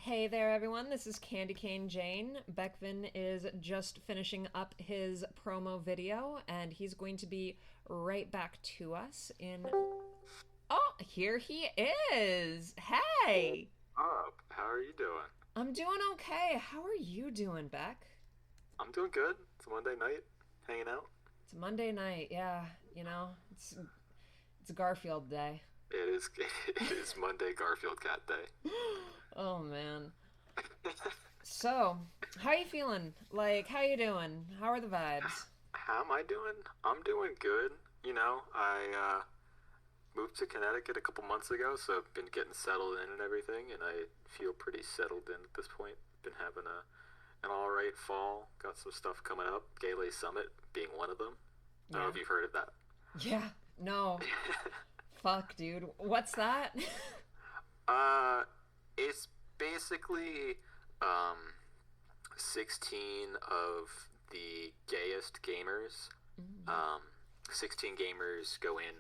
Hey there, everyone. This is Candycane Jane. Bekvin is just finishing up his promo video, and he's going to be right back to us in. Oh, here he is! Hey! Up. How are you doing? I'm doing okay. How are you doing, Beck? I'm doing good. It's a Monday night, hanging out. It's Monday night, yeah. It's Garfield Day. It is it is Monday Garfield Cat Day. Oh man. So, how you feeling? How you doing? How are the vibes? How am I doing? I'm doing good. I moved to Connecticut a couple months ago, so I've been getting settled in and everything, and I feel pretty settled in at this point. Been having an all right fall. Got some stuff coming up. Gaylee Summit being one of them. I don't know Yeah. if you've heard of that. Yeah. No. Fuck, dude. What's that? Uh, it's basically um 16 of the gayest gamers. Um, 16 gamers go in.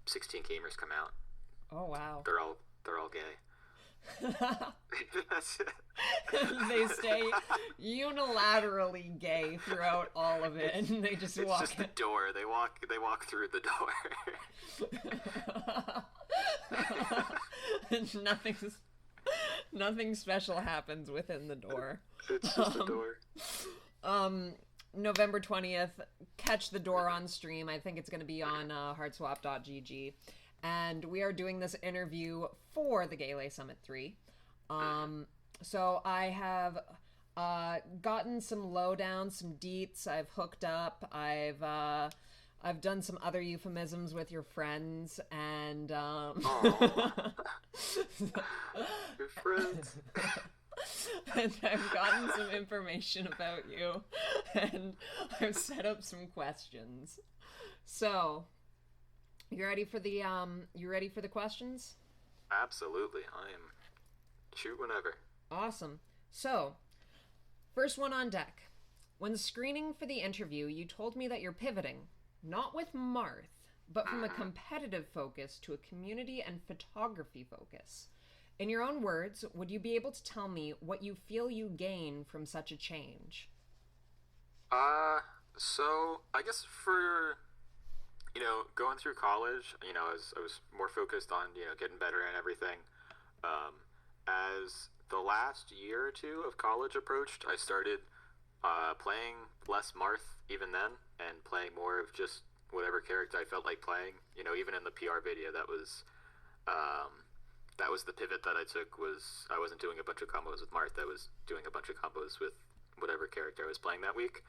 16 gamers come out. Oh wow. They're all gay. That's it. They stay unilaterally gay throughout all of it, and they just It's walk just the door. They walk through the door. in. Nothing special happens within the door. It's just the door. November 20th, catch the door on stream. I think it's going to be on heartswap.gg. And we are doing this interview for the Gaylee Summit 3. So I have gotten some lowdown, some deets. I've hooked up. I've done some other euphemisms with your friends, and Aw. Your friends. and I've gotten some information about you, and I've set up some questions. So, you ready for the questions? Absolutely. I am. Shoot whenever. Awesome. So, first one on deck. When screening for the interview, you told me that you're pivoting, not with Marth, but from a competitive focus to a community and photography focus. In your own words, would you be able to tell me what you feel you gain from such a change? So I guess for going through college, I was more focused on getting better and everything. As the last year or two of college approached, I started playing less Marth even then, and playing more of just whatever character I felt like playing. Even in the PR video, that was the pivot that I took. Was I wasn't doing a bunch of combos with Marth. I was doing a bunch of combos with whatever character I was playing that week.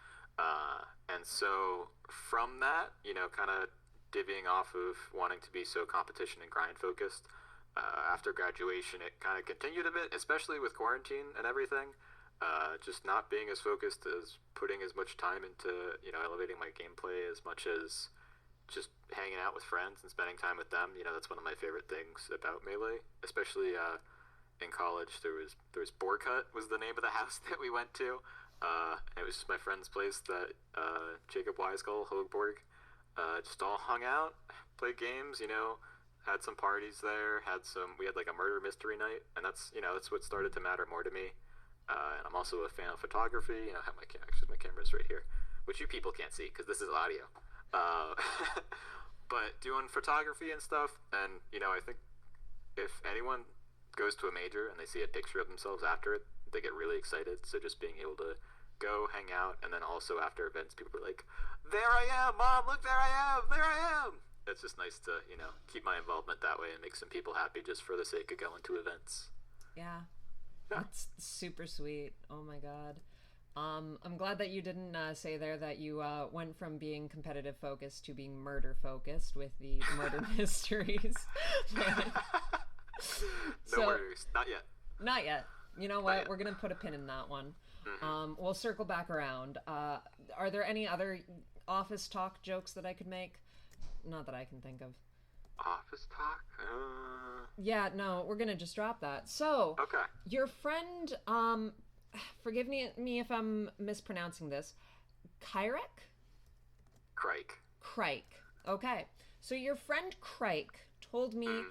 And so from that, kind of divvying off of wanting to be so competition and grind focused. After graduation, it kind of continued a bit, especially with quarantine and everything. Just not being as focused as putting as much time into elevating my gameplay as much as just hanging out with friends and spending time with them. That's one of my favorite things about Melee, especially in college. There was Boarcut was the name of the house that we went to. It was just my friend's place that Jacob Weisgull, Hogborg, just all hung out, played games. Had some parties there. We had like a murder mystery night, and that's what started to matter more to me. And I'm also a fan of photography. I have my cameras right here, which you people can't see because this is audio. Uh, but doing photography and stuff, and I think if anyone goes to a major and they see a picture of themselves after it, they get really excited. So just being able to go hang out, and then also after events, people are like, "There I am, Mom! Look, there I am!" It's just nice to keep my involvement that way and make some people happy just for the sake of going to events. Yeah, Yeah. that's super sweet. Oh my god. I'm glad that you didn't say there that you went from being competitive focused to being murder focused with the murder mysteries. No worries, not yet. Not yet. You know Not what? yet. We're gonna put a pin in that one. We'll circle back around. Are there any other office talk jokes that I could make? Not that I can think of. Office talk? Yeah, no, we're gonna just drop that. So, Okay. your friend, forgive me if I'm mispronouncing this, Kyrek? Crike. Crike. Okay. So your friend Crike told me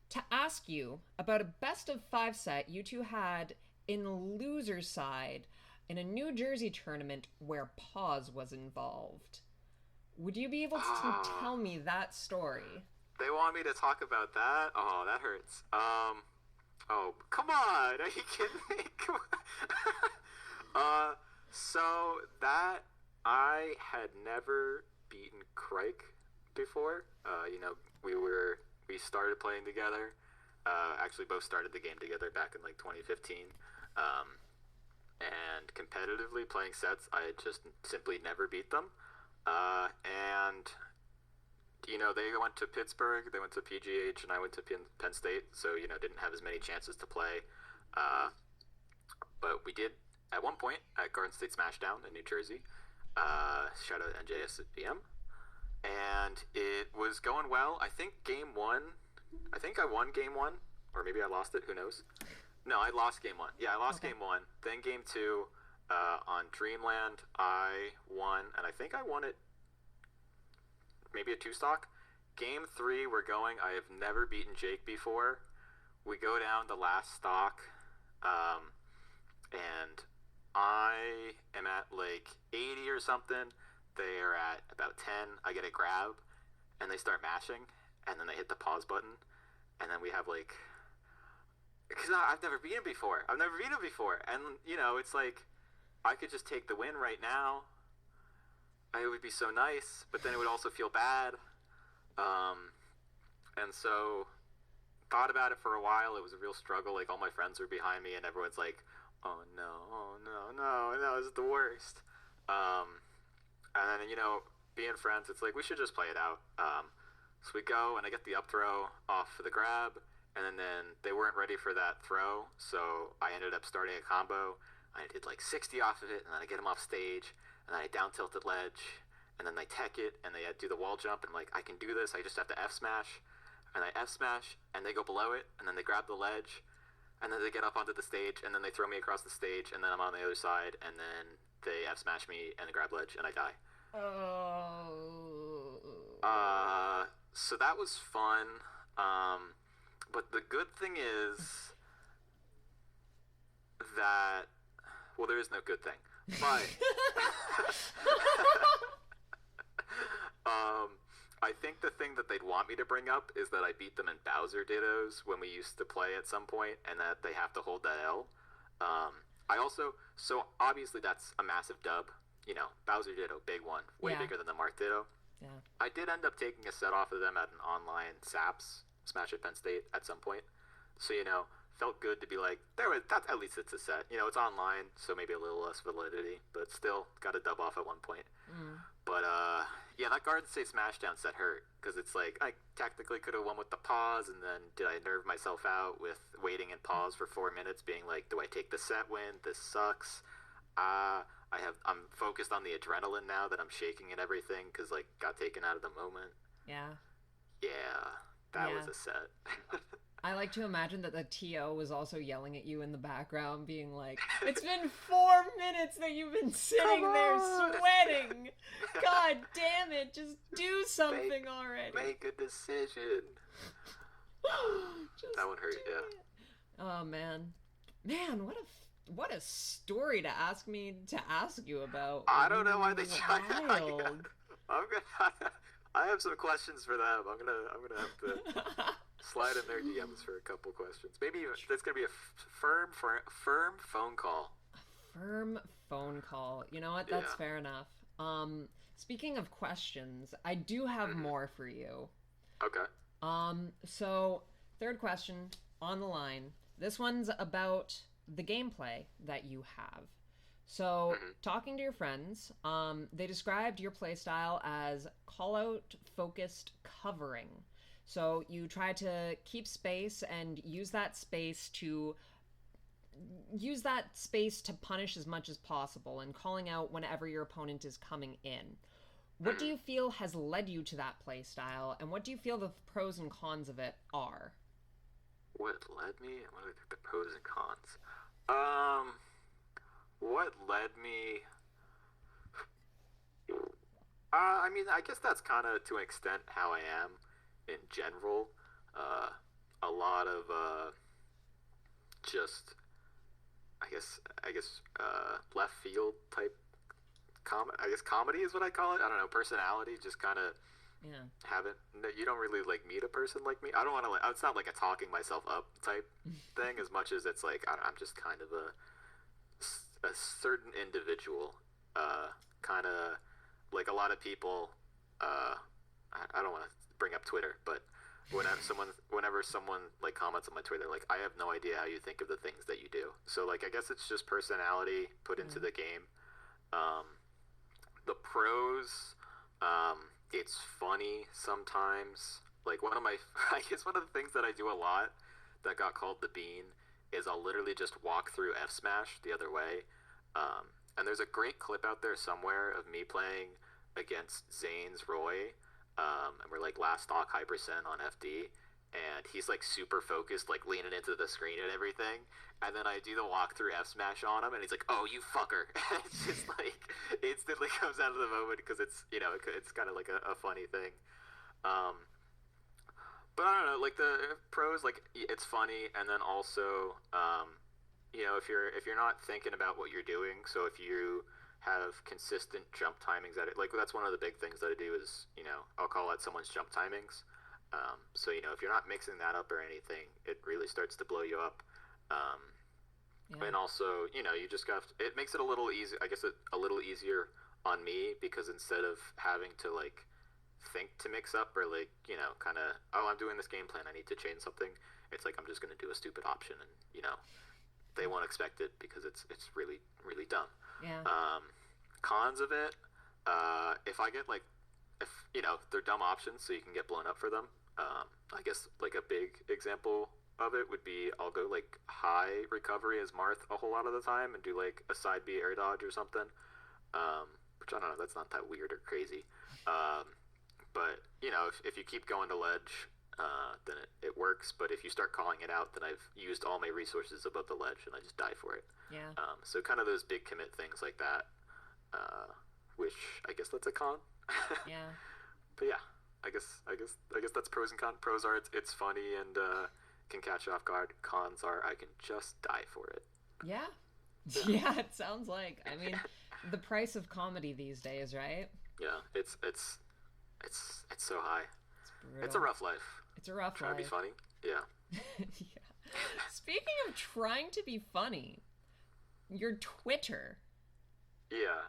to ask you about a best of 5 set you two had in the loser's side in a New Jersey tournament where pause was involved. Would you be able to tell me that story? They want me to talk about that? Oh, that hurts. Oh, come on! Are you kidding me? Come on. So that I had never beaten Crike before. We started playing together. Actually, both started the game together back in like 2015. And competitively playing sets, I had just simply never beat them. And they went to Pittsburgh, they went to PGH, and I went to Penn State, so, didn't have as many chances to play. But we did, at one point, at Garden State Smashdown in New Jersey. Shout out NJS at BM. And it was going well. I think I won game 1, or maybe I lost it, who knows? No, I lost game 1. Yeah, I lost game 1. Then game 2, on Dreamland, I won, and I think I won it maybe a 2-stock. Game 3, we're going. I have never beaten Jake before. We go down the last stock, and I am at like 80 or something. They are at about 10. I get a grab, and they start mashing, and then they hit the pause button, and then we have like, because I've never beaten him before. And it's like, I could just take the win right now. It would be so nice, but then it would also feel bad. And so thought about it for a while. It was a real struggle. Like, all my friends were behind me, and everyone's like, oh no, this is the worst. And then, being friends, it's like, we should just play it out. So we go, and I get the up throw off for the grab, and then they weren't ready for that throw, so I ended up starting a combo. I did like 60 off of it, and then I get them off stage, and then I down tilted ledge, and then they tech it, and they do the wall jump, and I'm like, I can do this, I just have to F smash, and I F smash, and they go below it, and then they grab the ledge, and then they get up onto the stage, and then they throw me across the stage, and then I'm on the other side, and then they F smash me, and they grab ledge, and I die. So that was fun, but the good thing is that, well, there is no good thing, but I think the thing that they'd want me to bring up is that I beat them in Bowser Dittos when we used to play at some point, and that they have to hold that L. So obviously that's a massive dub. Bowser Ditto, big one, way bigger than the Mark Ditto. Yeah. I did end up taking a set off of them at an online SAPS, Smash at Penn State, at some point. So, felt good to be like, at least it's a set. It's online, so maybe a little less validity, but still got a dub off at one point. But, yeah, that Garden State Smashdown set hurt, because it's like, I technically could have won with the pause, and then did I nerve myself out with waiting and pause for 4 minutes, being like, do I take the set win? This sucks. I'm focused on the adrenaline now that I'm shaking and everything, because, like, got taken out of the moment. Yeah. Yeah, that was a set. I like to imagine that the TO was also yelling at you in the background, being like, it's been 4 minutes that you've been sitting there sweating. God damn it, just do something already. Make a decision. That one hurt, yeah. Oh, man. Man, what a story to ask me to ask you about. I don't know why they tried. I have some questions for them. I'm gonna have to slide in their DMs for a couple questions. Maybe that's gonna be a firm phone call. A firm phone call. You know what? That's fair enough. Speaking of questions, I do have more for you. Okay. So third question on the line. This one's about the gameplay that you have. So, talking to your friends, they described your playstyle as call-out focused covering. So you try to keep space and use that space to punish as much as possible, and calling out whenever your opponent is coming in. What do you feel has led you to that playstyle, and what do you feel the pros and cons of it are? What led me, and what are the pros and cons? What led me? I mean, I guess that's kind of, to an extent, how I am in general. a lot of just left field type I guess comedy is what I call it. I don't know, personality, just kind of Yeah. haven't. You don't really like meet a person like me. I don't want to. Like, it's not like a talking myself up type thing as much as it's like I'm just kind of a certain individual. Kind of like a lot of people. I don't want to bring up Twitter, but whenever someone like comments on my Twitter, like I have no idea how you think of the things that you do. So like I guess it's just personality put into the game. The pros, it's funny sometimes. Like I guess one of the things that I do a lot that got called the bean is I'll literally just walk through F Smash the other way. And there's a great clip out there somewhere of me playing against Zane's Roy. And we're like last stock Hypersen on FD. And he's like super focused, like leaning into the screen and everything. And then I do the walkthrough F Smash on him, and he's like, "Oh, you fucker!" And it's just like instantly comes out of the moment because it's it's kind of like a funny thing. But I don't know, like the pros, like it's funny, and then also, if you're not thinking about what you're doing, so if you have consistent jump timings at it, like that's one of the big things that I do is I'll call out someone's jump timings. So if you're not mixing that up or anything, it really starts to blow you up. And also, you just got it makes it a little easy. I guess a little easier on me because instead of having to like think to mix up or like kind of I'm doing this game plan, I need to change something. It's like I'm just gonna do a stupid option, and they won't expect it because it's really really dumb. Yeah. Cons of it, if I get like if they're dumb options, so you can get blown up for them. I guess like a big example of it would be I'll go like high recovery as Marth a whole lot of the time and do like a side B air dodge or something, which I don't know, that's not that weird or crazy. But if you keep going to ledge, then it works. But if you start calling it out, then I've used all my resources above the ledge and I just die for it. Yeah. So kind of those big commit things like that, which I guess that's a con. Yeah. But yeah, I guess that's pros and cons. Pros are it's funny and can catch you off guard. Cons are I can just die for it. Yeah. Yeah, it sounds like. I mean, the price of comedy these days, right? Yeah, it's so high. It's a rough life. It's a rough Trying life. to be funny. Yeah. Yeah. Speaking of trying to be funny, your Twitter. Yeah.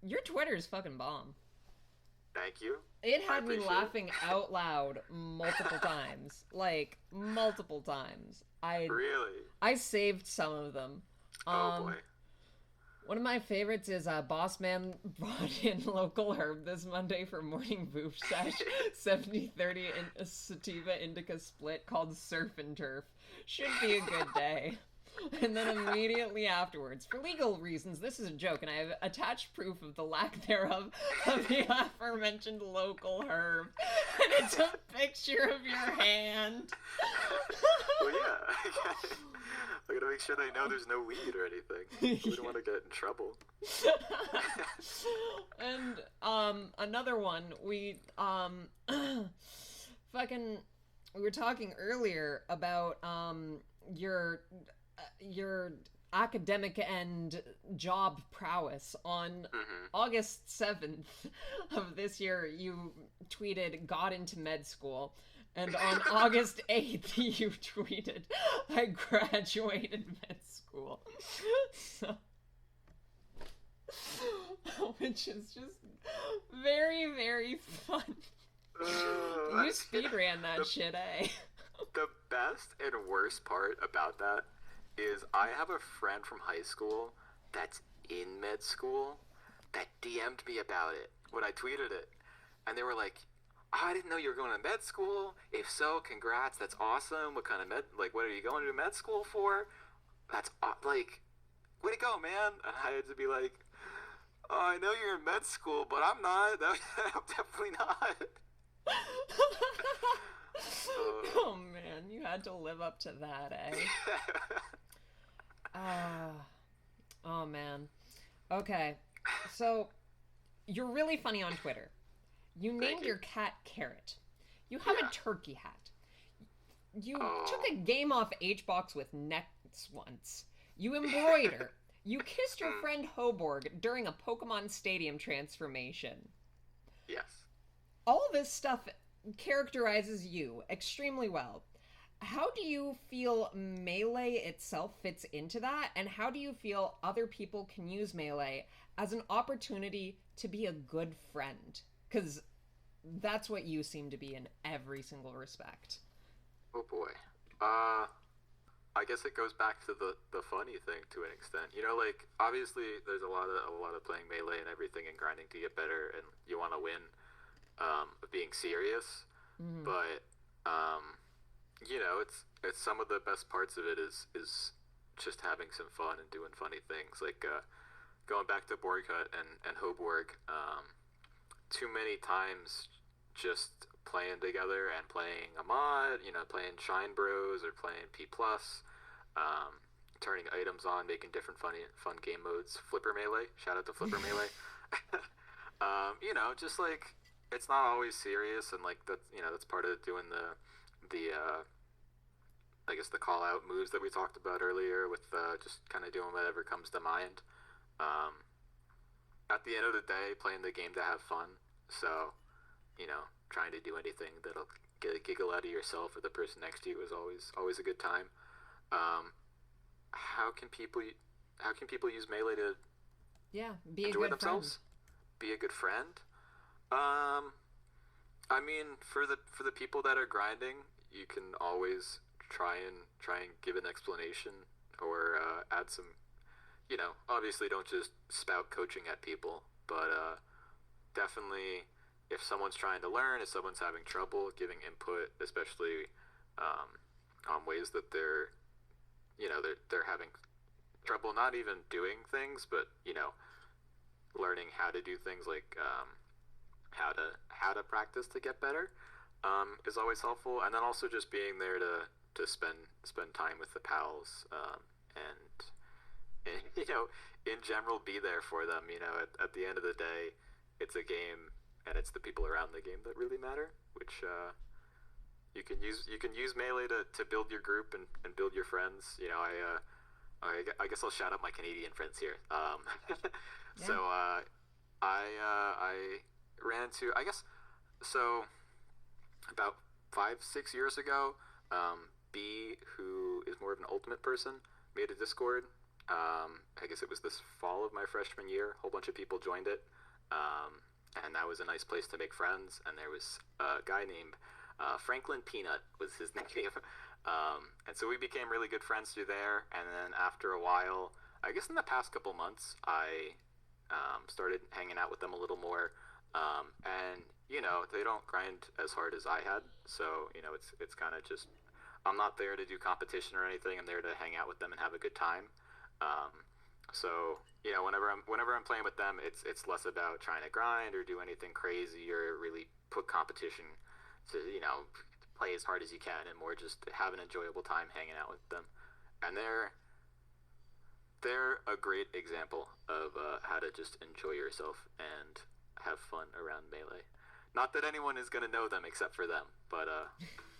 Your Twitter is fucking bomb. Thank you. It had me laughing out loud multiple times. Like, multiple times. Really? I saved some of them. Oh boy. One of my favorites is Boss Man brought in local herb this Monday for morning boof sesh. 70-30 in a sativa indica split called Surf and Turf. Should be a good day. And then immediately afterwards, for legal reasons, this is a joke, and I have attached proof of the lack thereof of the aforementioned local herb. And it's a picture of your hand. Well, yeah. I gotta make sure they know there's no weed or anything. We don't want to get in trouble. And another one, we were talking earlier about your academic and job prowess. On August 7th of this year, you tweeted, "Got into med school." And on August 8th, you tweeted, "I graduated med school." So, which is just very, very fun. You speedran that shit, eh? The best and worst part about that is I have a friend from high school that's in med school that DM'd me about it when I tweeted it. And they were like, "Oh, I didn't know you were going to med school. If so, congrats. That's awesome. What kind of what are you going to med school for? That's like, way to go, man." And I had to be like, "Oh, I know you're in med school, but I'm not. I'm definitely not." Oh man, you had to live up to that, eh? Oh man. Okay, so you're really funny on Twitter. You named your cat Carrot. You have a turkey hat. You took Oh. a game off HBox with ness once. You embroider. You kissed your Hmm. friend Hoborg during a Pokemon Stadium transformation. Yes. All this stuff characterizes you extremely well. How do you feel Melee itself fits into that? And how do you feel other people can use Melee as an opportunity to be a good friend? Because that's what you seem to be in every single respect. Oh boy. Uh, I guess it goes back to the funny thing to an extent. You know, like obviously there's a lot of playing melee and everything and grinding to get better, and you want to win, of being serious. Mm-hmm. But um, you know, it's some of the best parts of it is just having some fun and doing funny things. Like going back to Borgcut and Hoborg, too many times just playing together and playing a mod, you know, playing Shine Bros or playing P plus, um, turning items on, making different fun game modes. Flipper Melee, shout out to Flipper Melee. You know, just like it's not always serious, and like that's, you know, that's part of doing the I guess the call out moves that we talked about earlier with just kind of doing whatever comes to mind. Um, at the end of the day, playing the game to have fun. So, you know, trying to do anything that'll get a giggle out of yourself or the person next to you is always a good time. Um, how can people how can people use melee to Yeah, be a enjoy good friend. themselves? Be a good friend. Um, I mean, for the people that are grinding, you can always try and give an explanation or add some. You know, obviously, don't just spout coaching at people, but definitely, if someone's trying to learn, if someone's having trouble, giving input, especially um, on ways that they're having trouble not even doing things, but you know, learning how to do things like how to practice to get better, is always helpful. And then also just being there to spend time with the pals, and you know, in general, be there for them. You know, at the end of the day, it's a game, and it's the people around the game that really matter. Which you can use melee to build your group and build your friends. You know, I guess I'll shout out my Canadian friends here. Yeah. So I ran into, I guess, so about 5 6 years ago. B, who is more of an ultimate person, made a Discord. I guess it was this fall of my freshman year. A whole bunch of people joined it, and that was a nice place to make friends. And there was a guy named Franklin Peanut was his nickname, and so we became really good friends through there. And then after a while, I guess in the past couple months, I started hanging out with them a little more. And you know, they don't grind as hard as I had, so you know, it's kind of just, I'm not there to do competition or anything. I'm there to hang out with them and have a good time. Um, so you know, whenever I'm playing with them, it's less about trying to grind or do anything crazy or really put competition to, you know, play as hard as you can, and more just have an enjoyable time hanging out with them. And they're a great example of how to just enjoy yourself and have fun around melee. Not that anyone is gonna know them except for them, but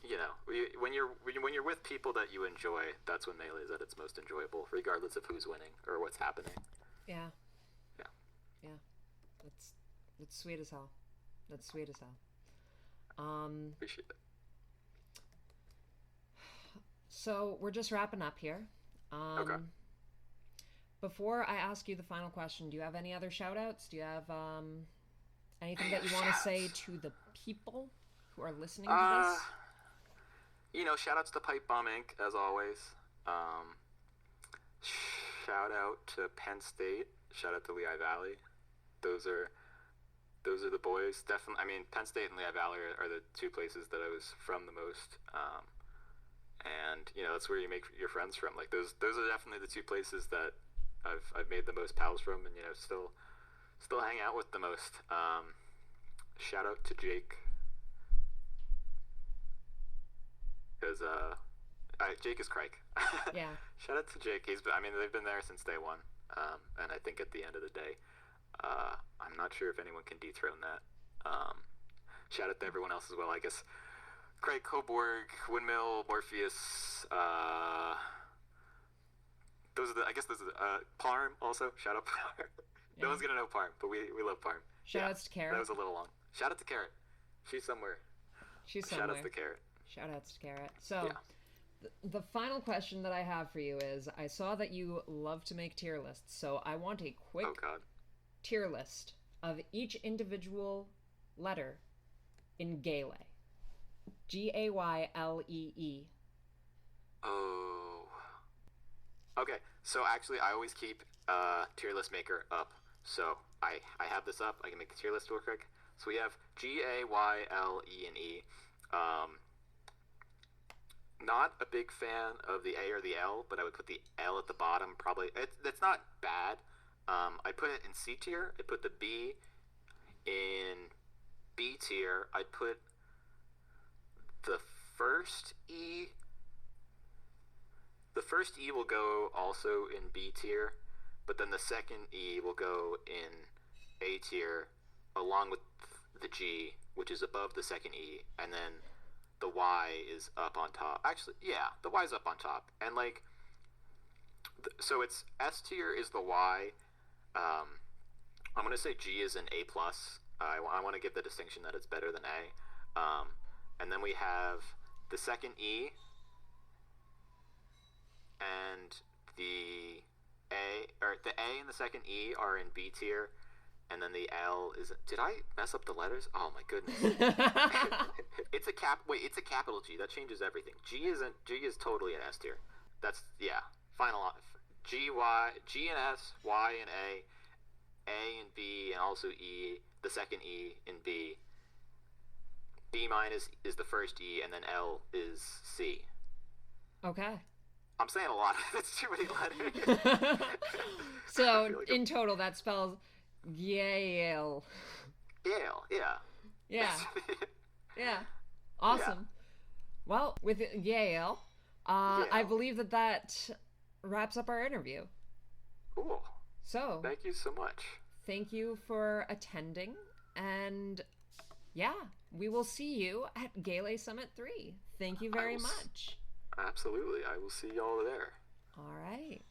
you know, when you're with people that you enjoy, that's when melee is at its most enjoyable, regardless of who's winning or what's happening. Yeah. Yeah, Yeah. That's that's sweet as hell. That's sweet as hell. Um, appreciate it. so we're just wrapping up here. Okay. Before I ask you the final question, do you have any other shout outs? Do you have anything Man, that you want to say shouts. to the people who are listening to Uh, this? you know, shout outs to Pipe Bomb Inc. as always. Um, shout out to Penn State. Shout out to Lehigh Valley. Those are those are the boys. Definitely. I mean, Penn State and Lehigh Valley are the two places that I was from the most. And you know, that's where you make your friends from. Like those are definitely the two places that I've made the most pals from, and you know, still hang out with the most. Shout out to Jake, because Jake is Craig. Yeah. Shout out to Jake. I mean, they've been there since day one. And I think at the end of the day, I'm not sure if anyone can dethrone that. Shout out to everyone else as well. I guess Craig Coburg, Windmill, Morpheus. Those are the. I guess those are the. Parm also. Shout out Parm. No one's gonna know Parm, but we love Parm. Shoutouts to Carrot. That was a little long. Shout out to Carrot. She's somewhere. Shout outs to Carrot. Shoutouts to Carrot. So, the final question that I have for you is: I saw that you love to make tier lists, so I want a quick tier list of each individual letter in Gaylee. Gaylee. Oh. Okay, so actually I always keep tier list maker up. So I have this up. I can make the tier list real quick. So we have Gayle. Not a big fan of the A or the L, but I would put the L at the bottom. Probably it's not bad. I'd put it in C tier. I'd put the B in B tier. I'd put the first E. The first E will go also in B tier, but then the second E will go in A tier, along with the G, which is above the second E, and then the Y is up on top. Actually, yeah, the Y is up on top, and like, so it's S tier is the Y. I'm gonna say G is an A plus. I want to give the distinction that it's better than A. And then we have the second E, and the A and the second E are in B tier, and then the L is. Did I mess up the letters? Oh my goodness! It's a capital G. That changes everything. G is totally an S tier. That's final. G and S, Y and A and B, and also E. The second E in B. B minus is the first E, and then L is C. Okay. I'm saying a lot. That's too many letters. So like in total, that spells Yale. Yale, yeah. Yeah. Yeah. Awesome. Yeah. Well, with Yale, I believe that wraps up our interview. Cool. So thank you so much. Thank you for attending, and we will see you at Gaylee Summit 3. Thank you very much. Absolutely. I will see y'all there. All right.